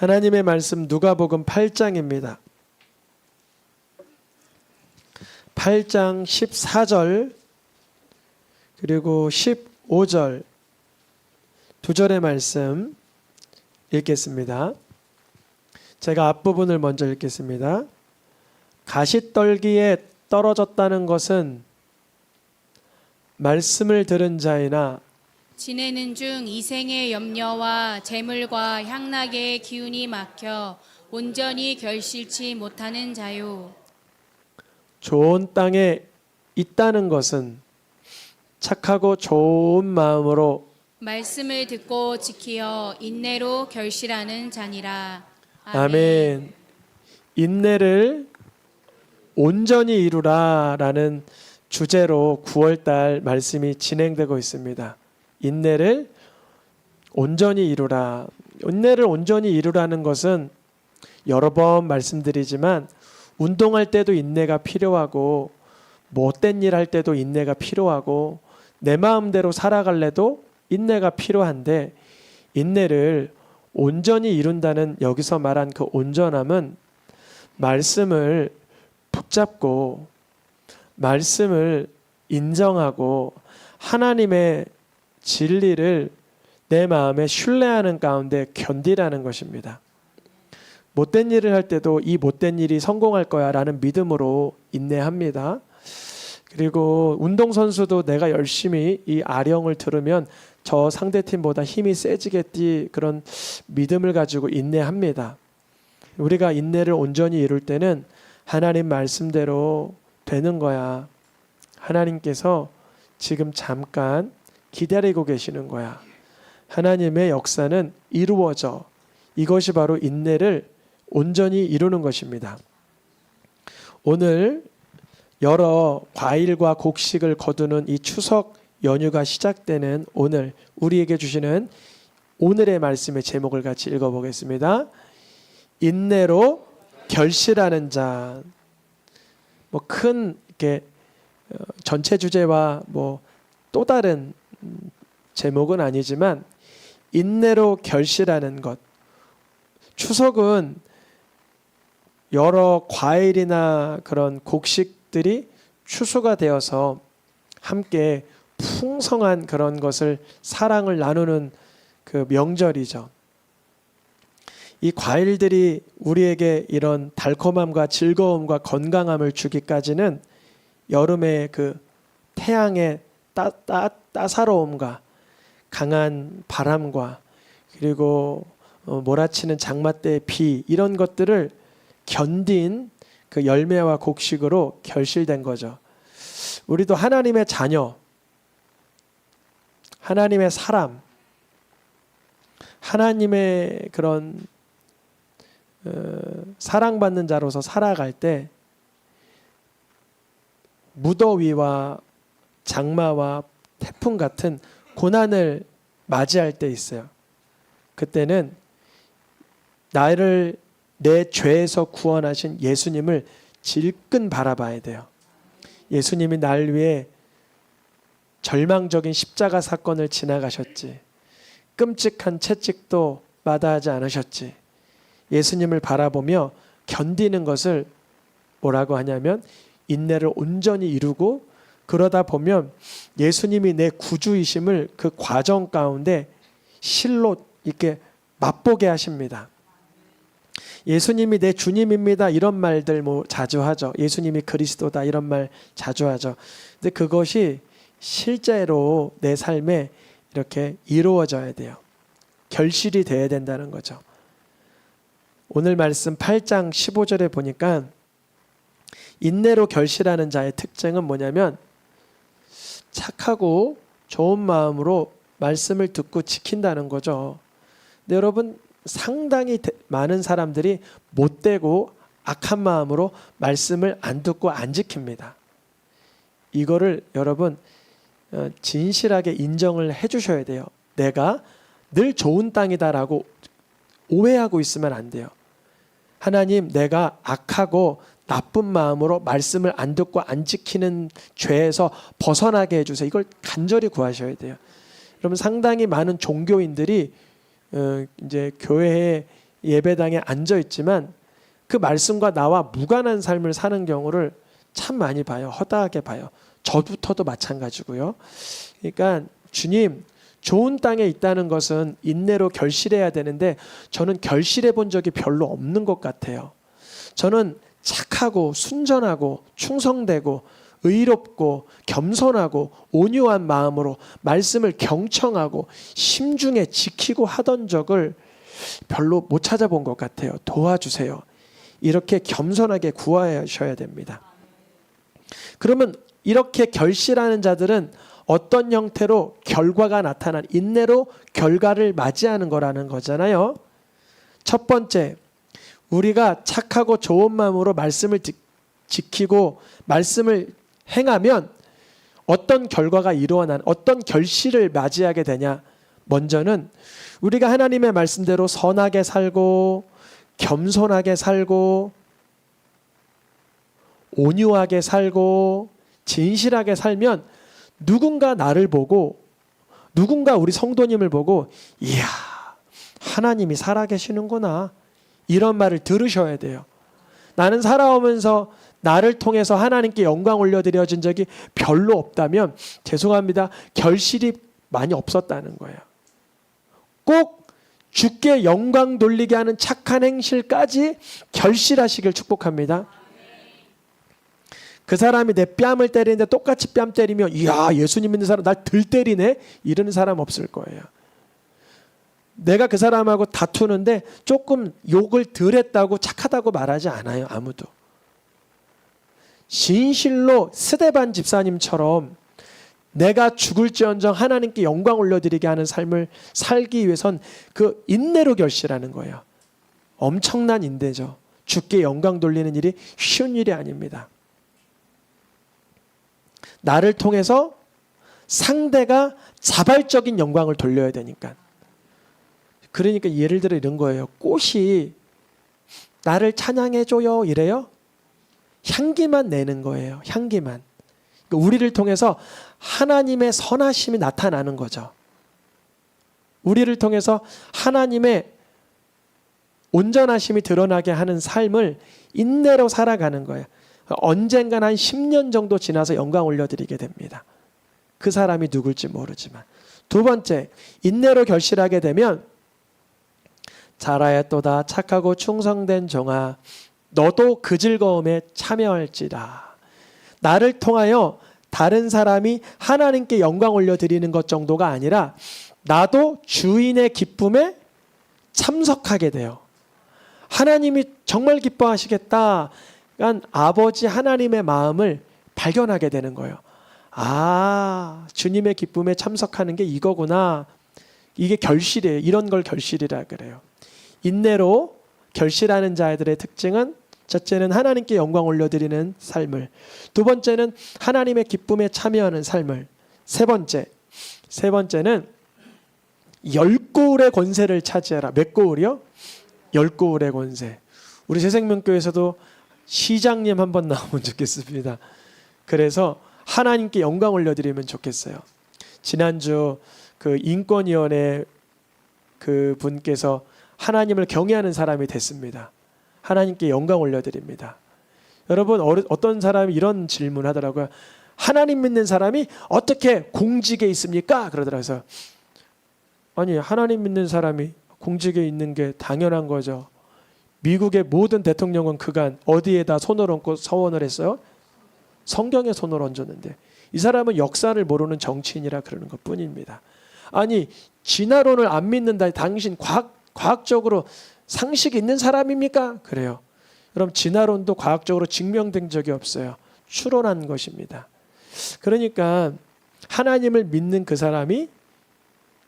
하나님의 말씀 누가복음 8장입니다. 8장 14절 그리고 15절 두 절의 말씀 읽겠습니다. 제가 앞부분을 먼저 읽겠습니다. 가시떨기에 떨어졌다는 것은 말씀을 들은 자이나 지내는 중 이생의 염려와 재물과 향락의 기운이 막혀 온전히 결실치 못하는 자요. 좋은 땅에 있다는 것은 착하고 좋은 마음으로 말씀을 듣고 지키어 인내로 결실하는 자니라. 아멘. 인내를 온전히 이루라라는 주제로 9월달 말씀이 진행되고 있습니다. 인내를 온전히 이루라. 인내를 온전히 이루라는 것은 여러 번 말씀드리지만 운동할 때도 인내가 필요하고 못된 일 할 때도 인내가 필요하고 내 마음대로 살아갈래도 인내가 필요한데 인내를 온전히 이룬다는 여기서 말한 그 온전함은 말씀을 붙잡고 말씀을 인정하고 하나님의 진리를 내 마음에 신뢰하는 가운데 견디라는 것입니다. 못된 일을 할 때도 이 못된 일이 성공할 거야 라는 믿음으로 인내합니다. 그리고 운동선수도 내가 열심히 이 아령을 들으면 저 상대팀보다 힘이 세지겠지 그런 믿음을 가지고 인내합니다. 우리가 인내를 온전히 이룰 때는 하나님 말씀대로 되는 거야. 하나님께서 지금 잠깐 기다리고 계시는 거야. 하나님의 역사는 이루어져. 이것이 바로 인내를 온전히 이루는 것입니다. 오늘 여러 과일과 곡식을 거두는 이 추석 연휴가 시작되는 오늘 우리에게 주시는 오늘의 말씀의 제목을 같이 읽어보겠습니다. 인내로 결실하는 자. 뭐 큰 이렇게 전체 주제와 뭐 또 다른 제목은 아니지만 인내로 결실하는 것. 추석은 여러 과일이나 그런 곡식들이 추수가 되어서 함께 풍성한 그런 것을 사랑을 나누는 그 명절이죠. 이 과일들이 우리에게 이런 달콤함과 즐거움과 건강함을 주기까지는 여름의 그 태양의 따사로움과 강한 바람과 그리고 몰아치는 장마 때의 비 이런 것들을 견딘 그 열매와 곡식으로 결실된 거죠. 우리도 하나님의 자녀, 하나님의 사람, 하나님의 그런 사랑받는 자로서 살아갈 때 무더위와 장마와 태풍 같은 고난을 맞이할 때 있어요. 그때는 나를 내 죄에서 구원하신 예수님을 질끈 바라봐야 돼요. 예수님이 날 위해 절망적인 십자가 사건을 지나가셨지. 끔찍한 채찍도 마다하지 않으셨지. 예수님을 바라보며 견디는 것을 뭐라고 하냐면 인내를 온전히 이루고 그러다 보면 예수님이 내 구주이심을 그 과정 가운데 실로 이렇게 맛보게 하십니다. 예수님이 내 주님입니다 이런 말들 뭐 자주 하죠. 예수님이 그리스도다 이런 말 자주 하죠. 근데 그것이 실제로 내 삶에 이렇게 이루어져야 돼요. 결실이 돼야 된다는 거죠. 오늘 말씀 8장 15절에 보니까 인내로 결실하는 자의 특징은 뭐냐면 착하고 좋은 마음으로 말씀을 듣고 지킨다는 거죠. 근데 여러분 상당히 많은 사람들이 못되고 악한 마음으로 말씀을 안 듣고 안 지킵니다. 이거를 여러분 진실하게 인정을 해주셔야 돼요. 내가 늘 좋은 땅이다라고 오해하고 있으면 안 돼요. 하나님, 내가 악하고 나쁜 마음으로 말씀을 안 듣고 안 지키는 죄에서 벗어나게 해주세요. 이걸 간절히 구하셔야 돼요. 여러분 상당히 많은 종교인들이 이제 교회에 예배당에 앉아 있지만 그 말씀과 나와 무관한 삶을 사는 경우를 참 많이 봐요. 허다하게 봐요. 저부터도 마찬가지고요. 그러니까 주님, 좋은 땅에 있다는 것은 인내로 결실해야 되는데 저는 결실해 본 적이 별로 없는 것 같아요. 저는 착하고 순전하고 충성되고 의롭고 겸손하고 온유한 마음으로 말씀을 경청하고 심중에 지키고 하던 적을 별로 못 찾아본 것 같아요. 도와주세요. 이렇게 겸손하게 구하셔야 됩니다. 그러면 이렇게 결실하는 자들은 어떤 형태로 결과가 나타난 인내로 결과를 맞이하는 거라는 거잖아요. 첫 번째, 우리가 착하고 좋은 마음으로 말씀을 지키고 말씀을 행하면 어떤 결과가 일어나는 어떤 결실을 맞이하게 되냐. 먼저는 우리가 하나님의 말씀대로 선하게 살고 겸손하게 살고 온유하게 살고 진실하게 살면 누군가 나를 보고 누군가 우리 성도님을 보고 이야, 하나님이 살아계시는구나, 이런 말을 들으셔야 돼요. 나는 살아오면서 나를 통해서 하나님께 영광 올려드려진 적이 별로 없다면 죄송합니다. 결실이 많이 없었다는 거예요. 꼭 주께 영광 돌리게 하는 착한 행실까지 결실하시길 축복합니다. 그 사람이 내 뺨을 때리는데 똑같이 뺨 때리면 이야, 예수님 믿는 사람 날 들 때리네, 이러는 사람 없을 거예요. 내가 그 사람하고 다투는데 조금 욕을 덜 했다고 착하다고 말하지 않아요. 아무도. 진실로 스데반 집사님처럼 내가 죽을지언정 하나님께 영광 올려드리게 하는 삶을 살기 위해선 그 인내로 결실하는 거예요. 엄청난 인내죠. 주께 영광 돌리는 일이 쉬운 일이 아닙니다. 나를 통해서 상대가 자발적인 영광을 돌려야 되니까. 그러니까 예를 들어 이런 거예요. 꽃이 나를 찬양해줘요 이래요? 향기만 내는 거예요. 향기만. 그러니까 우리를 통해서 하나님의 선하심이 나타나는 거죠. 우리를 통해서 하나님의 온전하심이 드러나게 하는 삶을 인내로 살아가는 거예요. 언젠간 한 10년 정도 지나서 영광 올려드리게 됩니다. 그 사람이 누굴지 모르지만. 두 번째, 인내로 결실하게 되면 잘하였도다 착하고 충성된 종아, 너도 그 즐거움에 참여할지라. 나를 통하여 다른 사람이 하나님께 영광 올려드리는 것 정도가 아니라 나도 주인의 기쁨에 참석하게 돼요. 하나님이 정말 기뻐하시겠다. 그러니까 아버지 하나님의 마음을 발견하게 되는 거예요. 아, 주님의 기쁨에 참석하는 게 이거구나. 이게 결실이에요. 이런 걸 결실이라 그래요. 인내로 결실하는 자들의 특징은 첫째는 하나님께 영광 올려드리는 삶을, 두 번째는 하나님의 기쁨에 참여하는 삶을, 세 번째는 열고울의 권세를 차지하라. 몇 고울이요? 열고울의 권세. 우리 새생명교회에서도 시장님 한번 나오면 좋겠습니다. 그래서 하나님께 영광 올려드리면 좋겠어요. 지난주 그 인권위원회 그 분께서 하나님을 경외하는 사람이 됐습니다. 하나님께 영광 올려드립니다. 여러분, 어떤 사람이 이런 질문 하더라고요. 하나님 믿는 사람이 어떻게 공직에 있습니까? 그러더라고요. 아니, 하나님 믿는 사람이 공직에 있는 게 당연한 거죠. 미국의 모든 대통령은 그간 어디에다 손을 얹고 서원을 했어요? 성경에 손을 얹었는데 이 사람은 역사를 모르는 정치인이라 그러는 것뿐입니다. 아니, 진화론을 안 믿는다. 당신 과학적으로 상식 있는 사람입니까? 그래요. 그럼 진화론도 과학적으로 증명된 적이 없어요. 추론한 것입니다. 그러니까 하나님을 믿는 그 사람이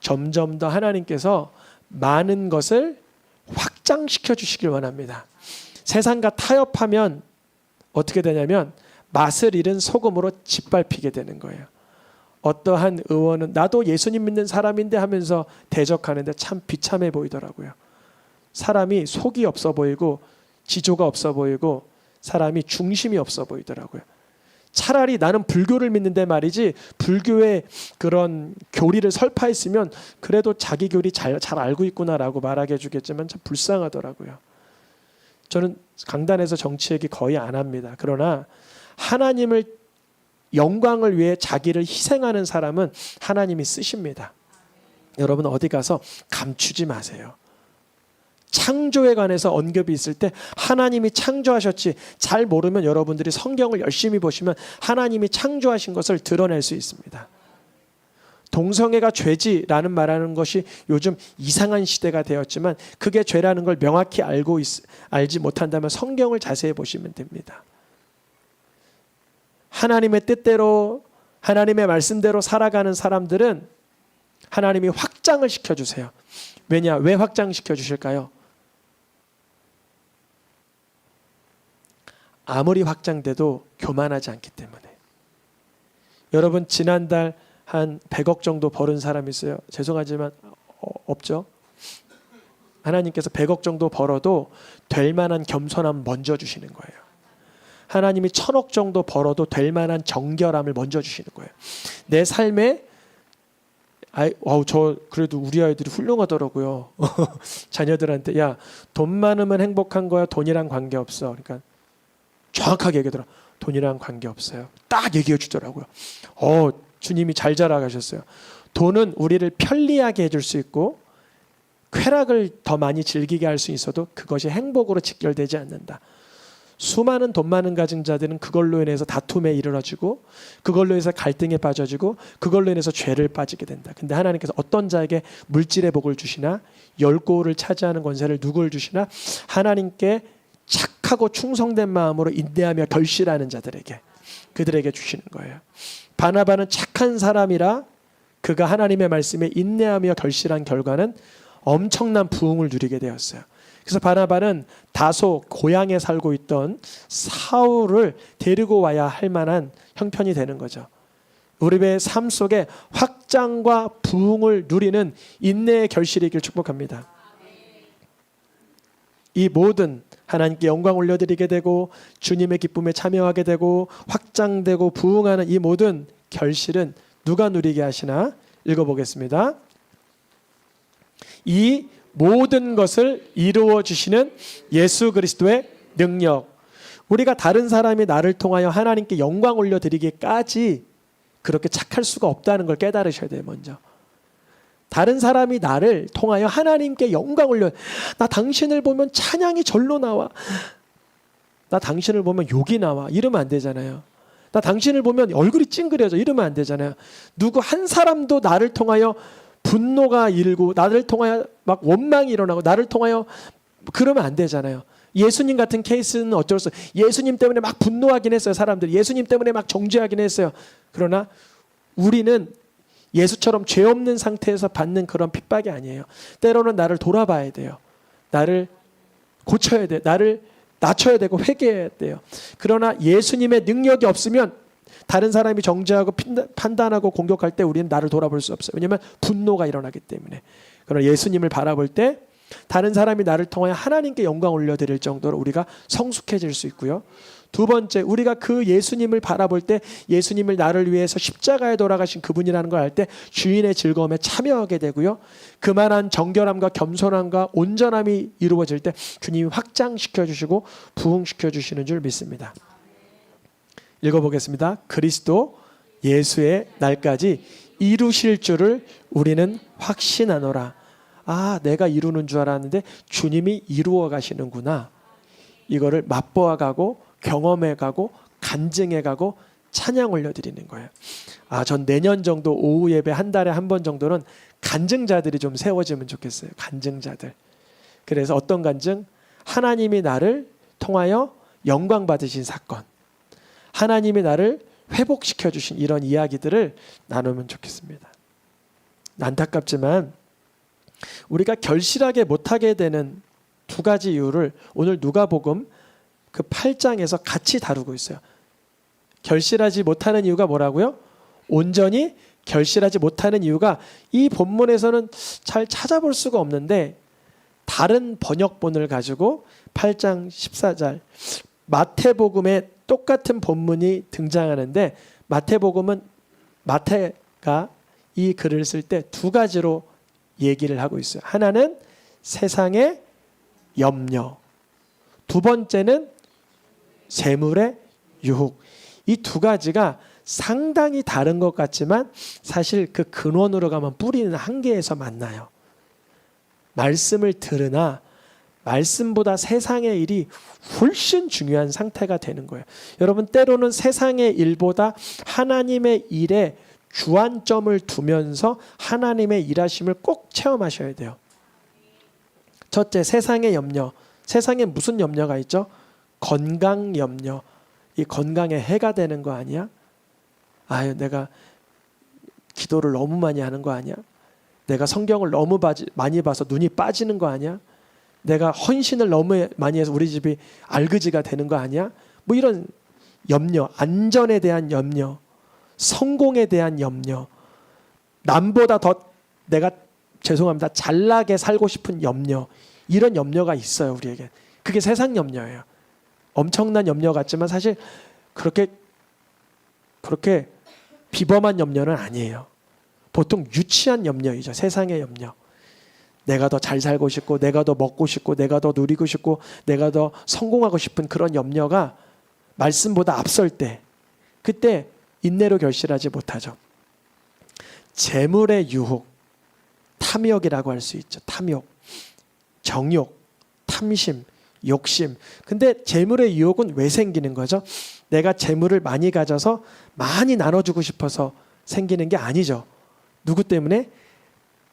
점점 더 하나님께서 많은 것을 확장시켜 주시길 원합니다. 세상과 타협하면 어떻게 되냐면 맛을 잃은 소금으로 짓밟히게 되는 거예요. 어떠한 의원은 나도 예수님 믿는 사람인데 하면서 대적하는데 참 비참해 보이더라고요. 사람이 속이 없어 보이고 지조가 없어 보이고 사람이 중심이 없어 보이더라고요. 차라리 나는 불교를 믿는데 말이지 불교의 그런 교리를 설파했으면 그래도 자기 교리 잘 알고 있구나라고 말하게 해주겠지만 참 불쌍하더라고요. 저는 강단에서 정치 얘기 거의 안 합니다. 그러나 하나님을 영광을 위해 자기를 희생하는 사람은 하나님이 쓰십니다. 여러분 어디 가서 감추지 마세요. 창조에 관해서 언급이 있을 때 하나님이 창조하셨지 잘 모르면 여러분들이 성경을 열심히 보시면 하나님이 창조하신 것을 드러낼 수 있습니다. 동성애가 죄지라는 말하는 것이 요즘 이상한 시대가 되었지만 그게 죄라는 걸 명확히 알지 못한다면 성경을 자세히 보시면 됩니다. 하나님의 뜻대로 하나님의 말씀대로 살아가는 사람들은 하나님이 확장을 시켜주세요. 왜냐? 왜 확장시켜 주실까요? 아무리 확장돼도 교만하지 않기 때문에. 여러분 지난달 한 100억 정도 벌은 사람 있어요? 죄송하지만 없죠? 하나님께서 100억 정도 벌어도 될 만한 겸손함 먼저 주시는 거예요. 하나님이 1000억 정도 벌어도 될 만한 정결함을 먼저 주시는 거예요. 내 삶에 저 그래도 우리 아이들이 훌륭하더라고요. 자녀들한테 야, 돈 많으면 행복한 거야. 돈이랑 관계없어. 그러니까 정확하게 얘기하더라. 돈이랑 관계없어요. 딱 얘기해 주더라고요. 주님이 잘 자라가셨어요. 돈은 우리를 편리하게 해줄 수 있고 쾌락을 더 많이 즐기게 할 수 있어도 그것이 행복으로 직결되지 않는다. 수많은 돈 많은 가진 자들은 그걸로 인해서 다툼에 이르러지고 그걸로 인해서 갈등에 빠져지고 그걸로 인해서 죄를 빠지게 된다. 근데 하나님께서 어떤 자에게 물질의 복을 주시나 열고를 차지하는 권세를 누구를 주시나 하나님께 착하고 충성된 마음으로 인내하며 결실하는 자들에게 그들에게 주시는 거예요. 바나바는 착한 사람이라 그가 하나님의 말씀에 인내하며 결실한 결과는 엄청난 부흥을 누리게 되었어요. 그래서 바나바는 다소 고향에 살고 있던 사울을 데리고 와야 할 만한 형편이 되는 거죠. 우리의 삶 속에 확장과 부흥을 누리는 인내의 결실이길 축복합니다. 이 모든 하나님께 영광 올려드리게 되고 주님의 기쁨에 참여하게 되고 확장되고 부흥하는 이 모든 결실은 누가 누리게 하시나? 읽어보겠습니다. 이 모든 것을 이루어 주시는 예수 그리스도의 능력. 우리가 다른 사람이 나를 통하여 하나님께 영광 올려드리기까지 그렇게 착할 수가 없다는 걸 깨달으셔야 돼요. 먼저 다른 사람이 나를 통하여 하나님께 영광 올려. 나 당신을 보면 찬양이 절로 나와. 나 당신을 보면 욕이 나와. 이러면 안 되잖아요. 나 당신을 보면 얼굴이 찡그려져. 이러면 안 되잖아요. 누구 한 사람도 나를 통하여 분노가 일고 나를 통하여 막 원망이 일어나고 나를 통하여 그러면 안 되잖아요. 예수님 같은 케이스는 어쩔 수 없어요. 예수님 때문에 막 분노하긴 했어요. 사람들이 예수님 때문에 막 정죄하긴 했어요. 그러나 우리는 예수처럼 죄 없는 상태에서 받는 그런 핍박이 아니에요. 때로는 나를 돌아봐야 돼요. 나를 고쳐야 돼요. 나를 낮춰야 되고 회개해야 돼요. 그러나 예수님의 능력이 없으면 다른 사람이 정죄하고 판단하고 공격할 때 우리는 나를 돌아볼 수 없어요. 왜냐하면 분노가 일어나기 때문에. 그러나 예수님을 바라볼 때 다른 사람이 나를 통하여 하나님께 영광 올려드릴 정도로 우리가 성숙해질 수 있고요. 두 번째, 우리가 그 예수님을 바라볼 때 예수님을 나를 위해서 십자가에 돌아가신 그분이라는 걸 알 때 주인의 즐거움에 참여하게 되고요. 그만한 정결함과 겸손함과 온전함이 이루어질 때 주님이 확장시켜 주시고 부흥시켜 주시는 줄 믿습니다. 읽어보겠습니다. 그리스도 예수의 날까지 이루실 줄을 우리는 확신하노라. 내가 이루는 줄 알았는데 주님이 이루어 가시는구나. 이거를 맛보아 가고 경험해 가고 간증해 가고 찬양 올려드리는 거예요. 전 내년 정도 오후 예배 한 달에 한 번 정도는 간증자들이 좀 세워지면 좋겠어요. 간증자들. 그래서 어떤 간증? 하나님이 나를 통하여 영광 받으신 사건, 하나님이 나를 회복시켜 주신 이런 이야기들을 나누면 좋겠습니다. 안타깝지만 우리가 결실하게 못하게 되는 두 가지 이유를 오늘 누가복음 그 8장에서 같이 다루고 있어요. 결실하지 못하는 이유가 뭐라고요? 온전히 결실하지 못하는 이유가 이 본문에서는 잘 찾아볼 수가 없는데 다른 번역본을 가지고 8장 14절 마태복음에 똑같은 본문이 등장하는데 마태복음은 마태가 이 글을 쓸 때 두 가지로 얘기를 하고 있어요. 하나는 세상의 염려, 두 번째는 재물의 유혹. 이 두 가지가 상당히 다른 것 같지만 사실 그 근원으로 가면 뿌리는 한계에서 만나요. 말씀을 들으나 말씀보다 세상의 일이 훨씬 중요한 상태가 되는 거예요. 여러분, 때로는 세상의 일보다 하나님의 일에 주안점을 두면서 하나님의 일하심을 꼭 체험하셔야 돼요. 첫째, 세상의 염려. 세상에 무슨 염려가 있죠? 건강 염려. 이 건강에 해가 되는 거 아니야? 아유, 내가 기도를 너무 많이 하는 거 아니야? 내가 성경을 너무 많이 봐서 눈이 빠지는 거 아니야? 내가 헌신을 너무 많이 해서 우리 집이 알그지가 되는 거 아니야? 뭐 이런 염려, 안전에 대한 염려, 성공에 대한 염려, 남보다 더 내가 죄송합니다, 잘나게 살고 싶은 염려, 이런 염려가 있어요, 우리에게. 그게 세상 염려예요. 엄청난 염려 같지만 사실 그렇게 비범한 염려는 아니에요. 보통 유치한 염려이죠. 세상의 염려. 내가 더 잘 살고 싶고, 내가 더 먹고 싶고, 내가 더 누리고 싶고, 내가 더 성공하고 싶은 그런 염려가 말씀보다 앞설 때, 그때 인내로 결실하지 못하죠. 재물의 유혹, 탐욕이라고 할 수 있죠. 탐욕, 정욕, 탐심, 욕심. 근데 재물의 유혹은 왜 생기는 거죠? 내가 재물을 많이 가져서 많이 나눠주고 싶어서 생기는 게 아니죠. 누구 때문에?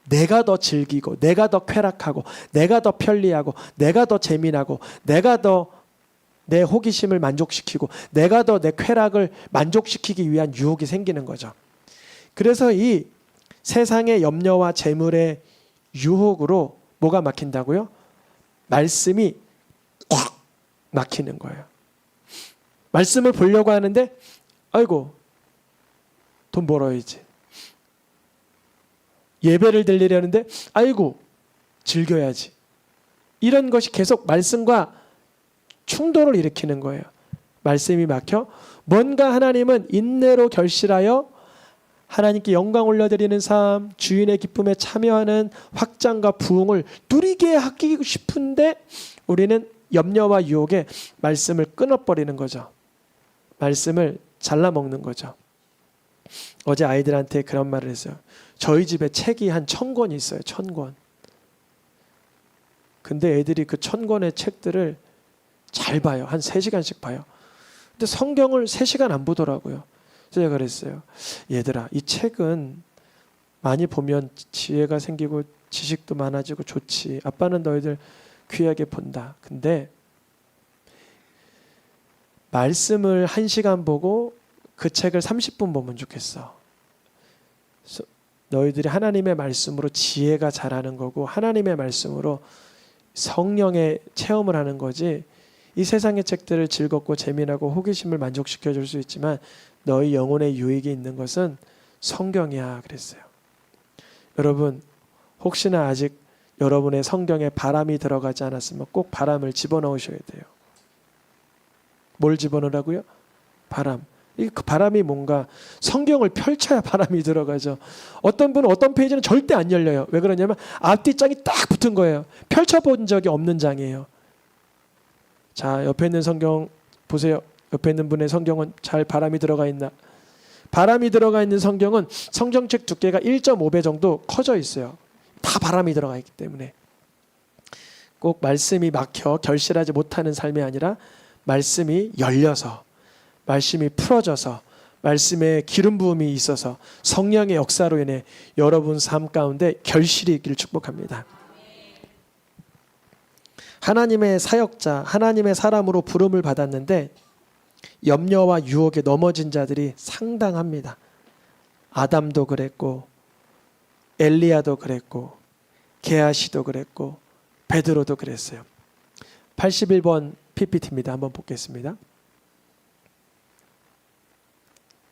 내가 더 즐기고, 내가 더 쾌락하고, 내가 더 편리하고, 내가 더 재미나고, 내가 더 내 호기심을 만족시키고, 내가 더 내 쾌락을 만족시키기 위한 유혹이 생기는 거죠. 그래서 이 세상의 염려와 재물의 유혹으로 뭐가 막힌다고요? 말씀이 꽉 막히는 거예요. 말씀을 보려고 하는데 아이고, 돈 벌어야지. 예배를 드리려는데 아이고, 즐겨야지. 이런 것이 계속 말씀과 충돌을 일으키는 거예요. 말씀이 막혀 뭔가 하나님은 인내로 결실하여 하나님께 영광 올려드리는 삶, 주인의 기쁨에 참여하는 확장과 부흥을 누리게 하기 싶은데 우리는 염려와 유혹에 말씀을 끊어버리는 거죠. 말씀을 잘라먹는 거죠. 어제 아이들한테 그런 말을 했어요. 저희 집에 책이 한 1000권이 있어요. 1000권. 근데 애들이 그 1000권의 책들을 잘 봐요. 한 3시간씩 봐요. 근데 성경을 3시간 안 보더라고요. 그래서 제가 그랬어요. 얘들아, 이 책은 많이 보면 지혜가 생기고 지식도 많아지고 좋지. 아빠는 너희들 귀하게 본다. 근데 말씀을 1시간 보고 그 책을 30분 보면 좋겠어. 너희들이 하나님의 말씀으로 지혜가 자라는 거고 하나님의 말씀으로 성령의 체험을 하는 거지. 이 세상의 책들을 즐겁고 재미나고 호기심을 만족시켜 줄 수 있지만 너희 영혼의 유익이 있는 것은 성경이야 그랬어요. 여러분, 혹시나 아직 여러분의 성경에 바람이 들어가지 않았으면 꼭 바람을 집어넣으셔야 돼요. 뭘 집어넣으라고요? 바람. 그 바람이 뭔가 성경을 펼쳐야 바람이 들어가죠. 어떤 분은 어떤 페이지는 절대 안 열려요. 왜 그러냐면 앞뒤 장이 딱 붙은 거예요. 펼쳐본 적이 없는 장이에요. 자, 옆에 있는 성경 보세요. 옆에 있는 분의 성경은 잘 바람이 들어가 있나? 바람이 들어가 있는 성경은 성경책 두께가 1.5배 정도 커져 있어요. 다 바람이 들어가 있기 때문에. 꼭 말씀이 막혀 결실하지 못하는 삶이 아니라 말씀이 열려서, 말씀이 풀어져서, 말씀에 기름 부음이 있어서 성령의 역사로 인해 여러분 삶 가운데 결실이 있기를 축복합니다. 하나님의 사역자, 하나님의 사람으로 부름을 받았는데 염려와 유혹에 넘어진 자들이 상당합니다. 아담도 그랬고, 엘리야도 그랬고, 게하시도 그랬고, 베드로도 그랬어요. 81번 PPT입니다. 한번 보겠습니다.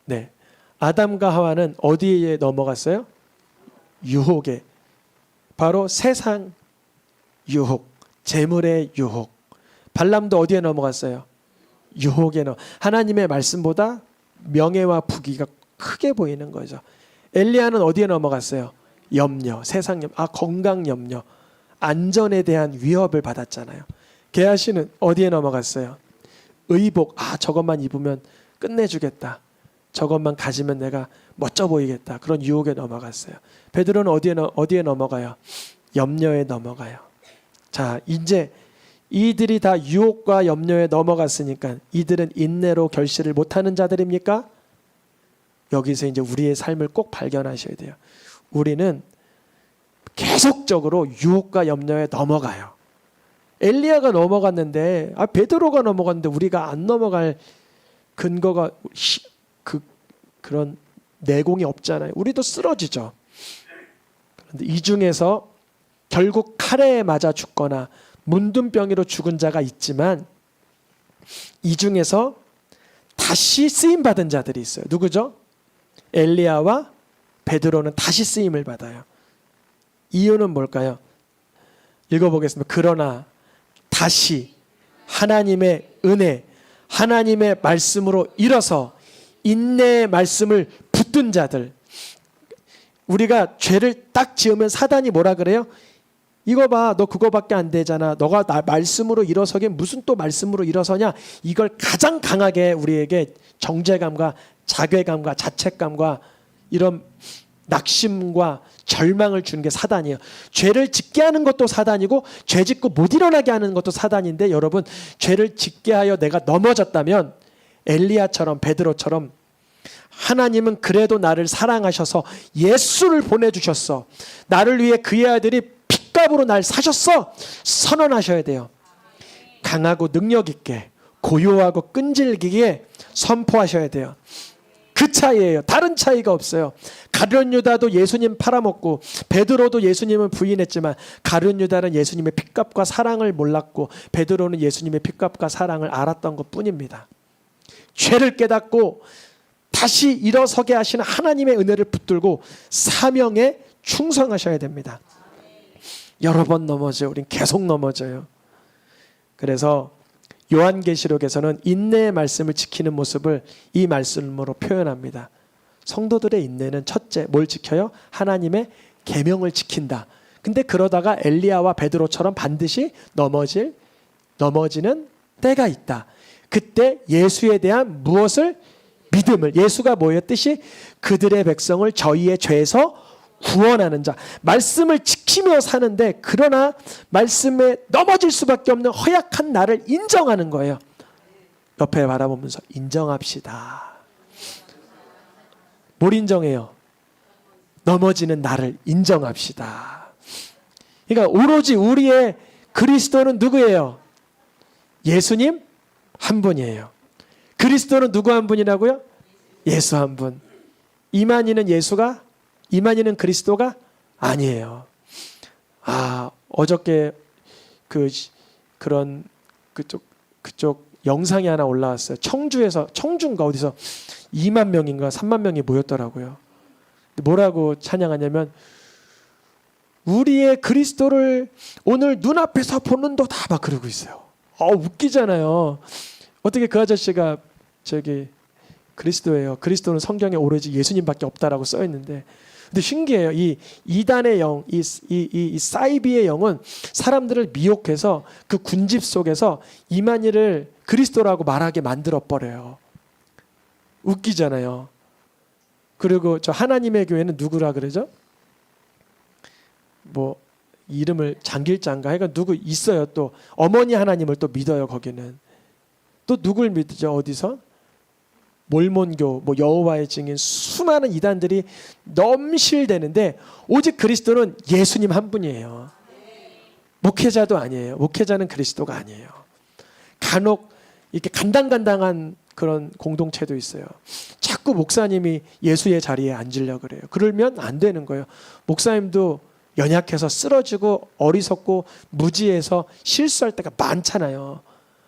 네, 아담과 하와는 어디에 넘어갔어요? 유혹에. 바로 세상 유혹, 재물의 유혹. 발람도 어디에 넘어갔어요? 유혹에 하나님의 말씀보다 명예와 부귀가 크게 보이는 거죠. 엘리야는 어디에 넘어갔어요? 염려, 세상 염려, 건강 염려, 안전에 대한 위협을 받았잖아요. 게하시는 어디에 넘어갔어요? 의복, 저것만 입으면 끝내주겠다. 저것만 가지면 내가 멋져 보이겠다. 그런 유혹에 넘어갔어요. 베드로는 어디에 넘어가요? 염려에 넘어가요. 자, 이제 이들이 다 유혹과 염려에 넘어갔으니까 이들은 인내로 결실을 못하는 자들입니까? 여기서 이제 우리의 삶을 꼭 발견하셔야 돼요. 우리는 계속적으로 유혹과 염려에 넘어가요. 엘리야가 넘어갔는데, 베드로가 넘어갔는데 우리가 안 넘어갈 근거가 그런 내공이 없잖아요. 우리도 쓰러지죠. 그런데 이 중에서 결국 칼에 맞아 죽거나 문둥병이로 죽은 자가 있지만 이 중에서 다시 쓰임 받은 자들이 있어요. 누구죠? 엘리야와 베드로는 다시 쓰임을 받아요. 이유는 뭘까요? 읽어보겠습니다. 그러나 다시 하나님의 은혜, 하나님의 말씀으로 일어서 인내의 말씀을 붙든 자들. 우리가 죄를 딱 지으면 사단이 뭐라 그래요? 이거 봐, 너 그거밖에 안 되잖아. 너가 나 말씀으로 일어서긴 무슨 또 말씀으로 일어서냐? 이걸 가장 강하게 우리에게 정죄감과 자괴감과 자책감과 이런 낙심과 절망을 주는 게 사단이에요. 죄를 짓게 하는 것도 사단이고 죄 짓고 못 일어나게 하는 것도 사단인데, 여러분, 죄를 짓게 하여 내가 넘어졌다면 엘리야처럼 베드로처럼 하나님은 그래도 나를 사랑하셔서 예수를 보내주셨어. 나를 위해 그의 아들이 핏값으로 날 사셨어. 선언하셔야 돼요. 강하고 능력 있게, 고요하고 끈질기게 선포하셔야 돼요. 그 차이예요. 다른 차이가 없어요. 가룟 유다도 예수님 팔아먹고 베드로도 예수님을 부인했지만 가룟 유다는 예수님의 핏값과 사랑을 몰랐고 베드로는 예수님의 핏값과 사랑을 알았던 것뿐입니다. 죄를 깨닫고 다시 일어서게 하시는 하나님의 은혜를 붙들고 사명에 충성하셔야 됩니다. 여러 번 넘어져요. 우린 계속 넘어져요. 그래서 요한계시록에서는 인내의 말씀을 지키는 모습을 이 말씀으로 표현합니다. 성도들의 인내는 첫째, 뭘 지켜요? 하나님의 계명을 지킨다. 근데 그러다가 엘리야와 베드로처럼 반드시 넘어지는 때가 있다. 그때 예수에 대한 무엇을? 믿음을. 예수가 뭐였듯이 그들의 백성을 저희의 죄에서 구원하는 자. 말씀을 지키며 사는데, 그러나 말씀에 넘어질 수밖에 없는 허약한 나를 인정하는 거예요. 옆에 바라보면서 인정합시다. 뭘 인정해요? 넘어지는 나를 인정합시다. 그러니까 오로지 우리의 그리스도는 누구예요? 예수님 한 분이에요. 그리스도는 누구 한 분이라고요? 예수 한 분. 이만희는 그리스도가 아니에요. 어저께 그쪽 영상이 하나 올라왔어요. 청주인가 어디서 2만 명인가 3만 명이 모였더라고요. 뭐라고 찬양하냐면, 우리의 그리스도를 오늘 눈앞에서 보는 도다 막 그러고 있어요. 웃기잖아요. 어떻게 그 아저씨가 그리스도예요. 그리스도는 성경에 오로지 예수님밖에 없다라고 써 있는데, 근데 신기해요. 이 이단의 영, 이 사이비의 영은 사람들을 미혹해서 그 군집 속에서 이만희를 그리스도라고 말하게 만들어 버려요. 웃기잖아요. 그리고 저 하나님의 교회는 누구라 그러죠? 뭐 이름을 장길자인가 해가 누구 있어요. 또 어머니 하나님을 또 믿어요. 거기는 또 누굴 믿죠? 어디서? 몰몬교, 여호와의 증인, 수많은 이단들이 넘실대는데 오직 그리스도는 예수님 한 분이에요. 목회자도 아니에요. 목회자는 그리스도가 아니에요. 간혹 이렇게 간당간당한 그런 공동체도 있어요. 자꾸 목사님이 예수의 자리에 앉으려고 그래요. 그러면 안 되는 거예요. 목사님도 연약해서 쓰러지고 어리석고 무지해서 실수할 때가 많잖아요.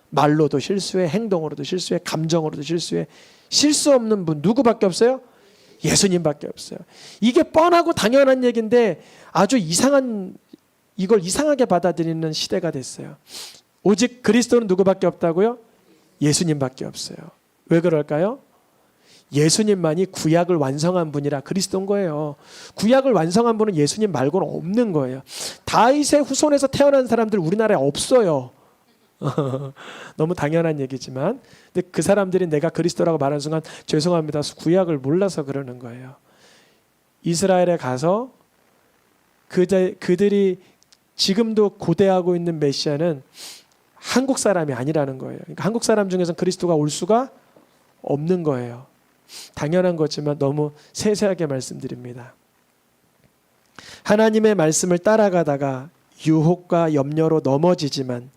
말로도 실수해, 행동으로도 실수해, 감정으로도 실수해. 실수 없는 분 누구밖에 없어요? 예수님밖에 없어요. 이게 뻔하고 당연한 얘기인데 아주 이걸 이상하게 받아들이는 시대가 됐어요. 오직 그리스도는 누구밖에 없다고요? 예수님밖에 없어요. 왜 그럴까요? 예수님만이 구약을 완성한 분이라 그리스도인 거예요. 구약을 완성한 분은 예수님 말고는 없는 거예요. 다윗의 후손에서 태어난 사람들 우리나라에 없어요. 너무 당연한 얘기지만, 근데 그 사람들이 내가 그리스도라고 말하는 순간 죄송합니다. 구약을 몰라서 그러는 거예요. 이스라엘에 가서 그들이 지금도 고대하고 있는 메시아는 한국 사람이 아니라는 거예요. 그러니까 한국 사람 중에서는 그리스도가 올 수가 없는 거예요. 당연한 거지만 너무 세세하게 말씀드립니다. 하나님의 말씀을 따라가다가 유혹과 염려로 넘어지지만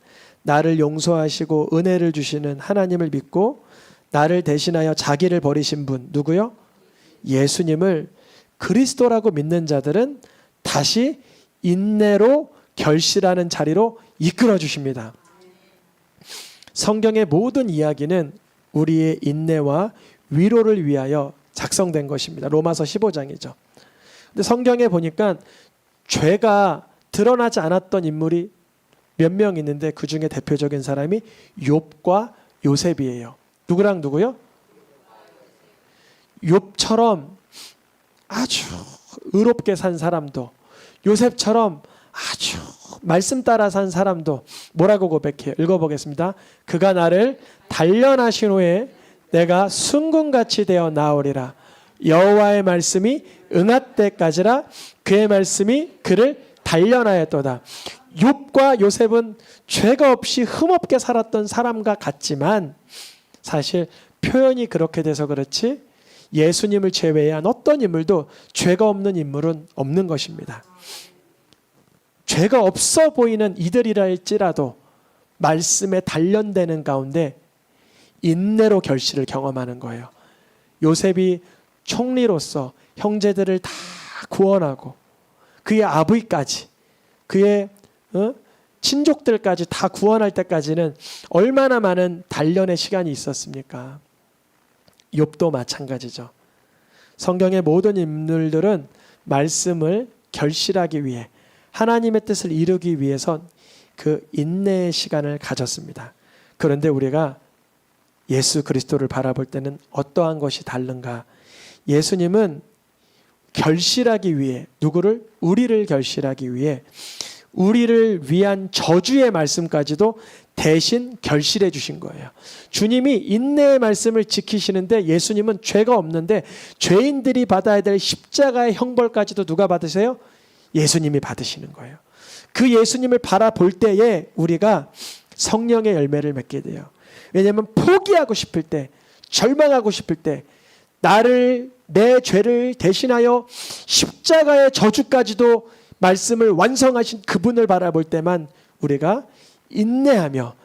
나를 용서하시고 은혜를 주시는 하나님을 믿고 나를 대신하여 자기를 버리신 분 누구요? 예수님을 그리스도라고 믿는 자들은 다시 인내로 결실하는 자리로 이끌어 주십니다. 성경의 모든 이야기는 우리의 인내와 위로를 위하여 작성된 것입니다. 로마서 15장이죠. 근데 성경에 보니까 죄가 드러나지 않았던 인물이 몇 명 있는데 그 중에 대표적인 사람이 욥과 요셉이에요. 누구랑 누구요? 욥처럼 아주 의롭게 산 사람도, 요셉처럼 아주 말씀 따라 산 사람도 뭐라고 고백해요? 읽어보겠습니다. 그가 나를 단련하신 후에 내가 순금같이 되어 나오리라. 여호와의 말씀이 응할 때까지라. 그의 말씀이 그를 단련하였도다. 욥과 요셉은 죄가 없이 흠없게 살았던 사람과 같지만 사실 표현이 그렇게 돼서 그렇지 예수님을 제외한 어떤 인물도 죄가 없는 인물은 없는 것입니다. 죄가 없어 보이는 이들이라 할지라도 말씀에 단련되는 가운데 인내로 결실을 경험하는 거예요. 요셉이 총리로서 형제들을 다 구원하고 그의 아버지까지 그의 친족들까지 다 구원할 때까지는 얼마나 많은 단련의 시간이 있었습니까? 욥도 마찬가지죠. 성경의 모든 인물들은 말씀을 결실하기 위해 하나님의 뜻을 이루기 위해서 그 인내의 시간을 가졌습니다. 그런데 우리가 예수 그리스도를 바라볼 때는 어떠한 것이 다른가? 예수님은 결실하기 위해 누구를? 우리를 결실하기 위해 우리를 위한 저주의 말씀까지도 대신 결실해 주신 거예요. 주님이 인내의 말씀을 지키시는데 예수님은 죄가 없는데 죄인들이 받아야 될 십자가의 형벌까지도 누가 받으세요? 예수님이 받으시는 거예요. 그 예수님을 바라볼 때에 우리가 성령의 열매를 맺게 돼요. 왜냐하면 포기하고 싶을 때, 절망하고 싶을 때 내 죄를 대신하여 십자가의 저주까지도 말씀을 완성하신 그분을 바라볼 때만 우리가 인내하며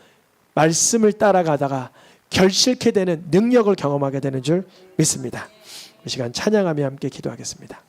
말씀을 따라가다가 결실케 되는 능력을 경험하게 되는 줄 믿습니다. 이 시간 찬양하며 함께 기도하겠습니다.